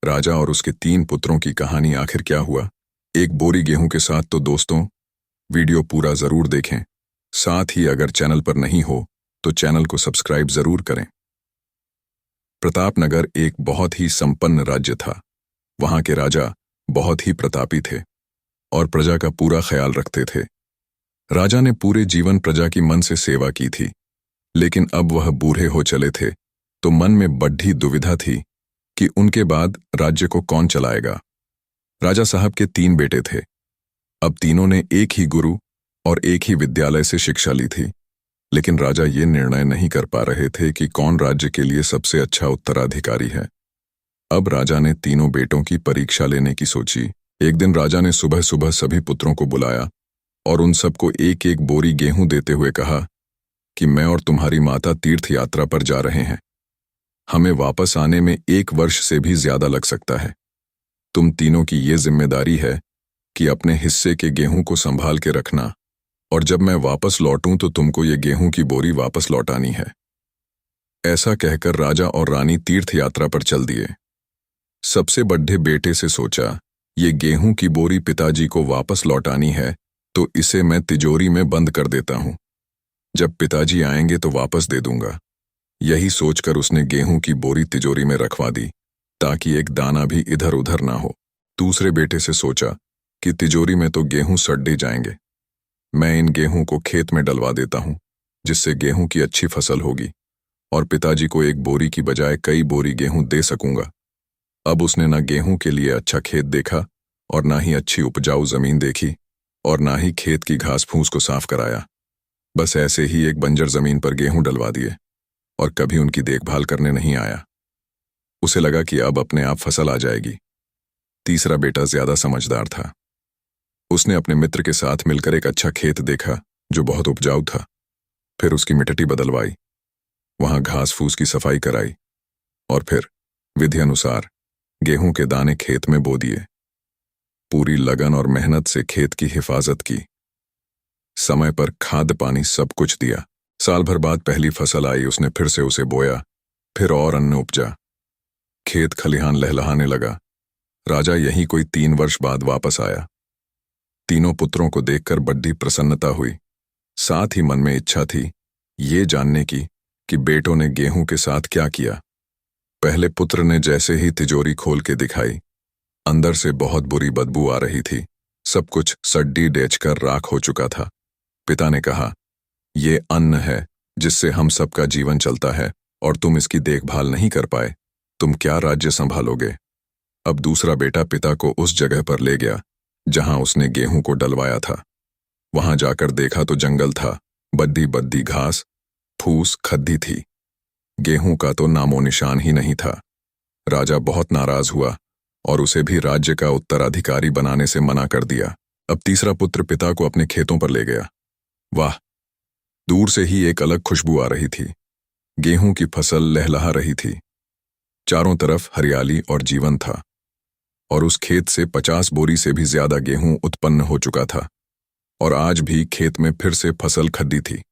राजा और उसके 3 पुत्रों की कहानी आखिर क्या हुआ, एक बोरी गेहूं के साथ। तो दोस्तों, वीडियो पूरा जरूर देखें। साथ ही अगर चैनल पर नहीं हो तो चैनल को सब्सक्राइब जरूर करें। प्रतापनगर एक बहुत ही संपन्न राज्य था। वहां के राजा बहुत ही प्रतापी थे और प्रजा का पूरा ख्याल रखते थे। राजा ने पूरे जीवन प्रजा की मन से सेवा की थी, लेकिन अब वह बूढ़े हो चले थे, तो मन में बड़ी दुविधा थी कि उनके बाद राज्य को कौन चलाएगा। राजा साहब के 3 बेटे थे। अब तीनों ने एक ही गुरु और एक ही विद्यालय से शिक्षा ली थी, लेकिन राजा ये निर्णय नहीं कर पा रहे थे कि कौन राज्य के लिए सबसे अच्छा उत्तराधिकारी है। अब राजा ने तीनों बेटों की परीक्षा लेने की सोची। एक दिन राजा ने सुबह सुबह सभी पुत्रों को बुलाया और उन सबको एक एक बोरी गेहूं देते हुए कहा कि मैं और तुम्हारी माता तीर्थ यात्रा पर जा रहे हैं। हमें वापस आने में 1 वर्ष से भी ज्यादा लग सकता है। तुम तीनों की ये जिम्मेदारी है कि अपने हिस्से के गेहूं को संभाल के रखना, और जब मैं वापस लौटूं तो तुमको ये गेहूं की बोरी वापस लौटानी है। ऐसा कहकर राजा और रानी तीर्थ यात्रा पर चल दिए। सबसे बड़े बेटे से सोचा, ये गेहूं की बोरी पिताजी को वापस लौटानी है तो इसे मैं तिजोरी में बंद कर देता हूं। जब पिताजी आएंगे तो वापस दे दूंगा। यही सोचकर उसने गेहूं की बोरी तिजोरी में रखवा दी, ताकि एक दाना भी इधर उधर ना हो। दूसरे बेटे से सोचा कि तिजोरी में तो गेहूं सड़ जाएंगे, मैं इन गेहूं को खेत में डलवा देता हूं, जिससे गेहूं की अच्छी फसल होगी और पिताजी को एक बोरी की बजाय कई बोरी गेहूं दे सकूंगा। अब उसने न गेहूं के लिए अच्छा खेत देखा और ना ही अच्छी उपजाऊ जमीन देखी और ना ही खेत की घास फूस को साफ कराया। बस ऐसे ही एक बंजर जमीन पर गेहूं डलवा दिए और कभी उनकी देखभाल करने नहीं आया। उसे लगा कि अब अपने आप फसल आ जाएगी। तीसरा बेटा ज्यादा समझदार था। उसने अपने मित्र के साथ मिलकर एक अच्छा खेत देखा जो बहुत उपजाऊ था। फिर उसकी मिट्टी बदलवाई, वहां घास फूस की सफाई कराई और फिर विधि अनुसार गेहूं के दाने खेत में बो दिए। पूरी लगन और मेहनत से खेत की हिफाजत की, समय पर खाद पानी सब कुछ दिया। साल भर बाद पहली फसल आई। उसने फिर से उसे बोया, फिर और अन्न उपजा। खेत खलिहान लहलहाने लगा। राजा यही कोई 3 वर्ष बाद वापस आया। तीनों पुत्रों को देखकर बड़ी प्रसन्नता हुई। साथ ही मन में इच्छा थी ये जानने की कि बेटों ने गेहूं के साथ क्या किया। पहले पुत्र ने जैसे ही तिजोरी खोल के दिखाई, अंदर से बहुत बुरी बदबू आ रही थी। सब कुछ सड्डी डेचकर राख हो चुका था। पिता ने कहा, ये अन्न है जिससे हम सबका जीवन चलता है, और तुम इसकी देखभाल नहीं कर पाए, तुम क्या राज्य संभालोगे। अब दूसरा बेटा पिता को उस जगह पर ले गया जहां उसने गेहूं को डलवाया था। वहां जाकर देखा तो जंगल था, बद्दी बद्दी घास फूस खद्दी थी। गेहूं का तो नामो निशान ही नहीं था। राजा बहुत नाराज हुआ और उसे भी राज्य का उत्तराधिकारी बनाने से मना कर दिया। अब तीसरा पुत्र पिता को अपने खेतों पर ले गया। वाह, दूर से ही एक अलग खुशबू आ रही थी। गेहूं की फसल लहलहा रही थी। चारों तरफ हरियाली और जीवन था, और उस खेत से 50 बोरी से भी ज्यादा गेहूं उत्पन्न हो चुका था, और आज भी खेत में फिर से फसल खद्दी थी।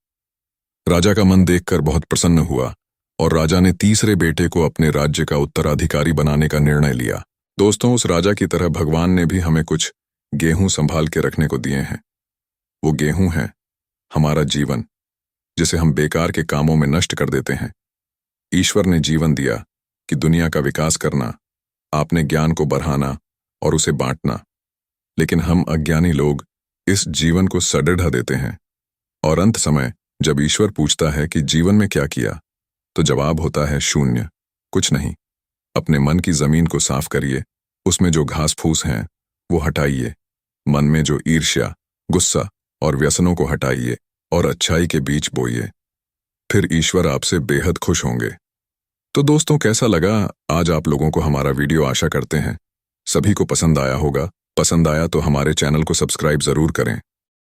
राजा का मन देखकर बहुत प्रसन्न हुआ और राजा ने तीसरे बेटे को अपने राज्य का उत्तराधिकारी बनाने का निर्णय लिया। दोस्तों, उस राजा की तरह भगवान ने भी हमें कुछ गेहूं संभाल के रखने को दिए हैं। वो गेहूं है हमारा जीवन, जिसे हम बेकार के कामों में नष्ट कर देते हैं। ईश्वर ने जीवन दिया कि दुनिया का विकास करना, आपने ज्ञान को बढ़ाना और उसे बांटना, लेकिन हम अज्ञानी लोग इस जीवन को सड़े ढा देते हैं। और अंत समय जब ईश्वर पूछता है कि जीवन में क्या किया, तो जवाब होता है शून्य, कुछ नहीं। अपने मन की जमीन को साफ करिए, उसमें जो घास फूस हैं वो हटाइए, मन में जो ईर्ष्या गुस्सा और व्यसनों को हटाइए और अच्छाई के बीज बोइए। फिर ईश्वर आपसे बेहद खुश होंगे। तो दोस्तों, कैसा लगा आज आप लोगों को हमारा वीडियो? आशा करते हैं सभी को पसंद आया होगा। पसंद आया तो हमारे चैनल को सब्सक्राइब जरूर करें।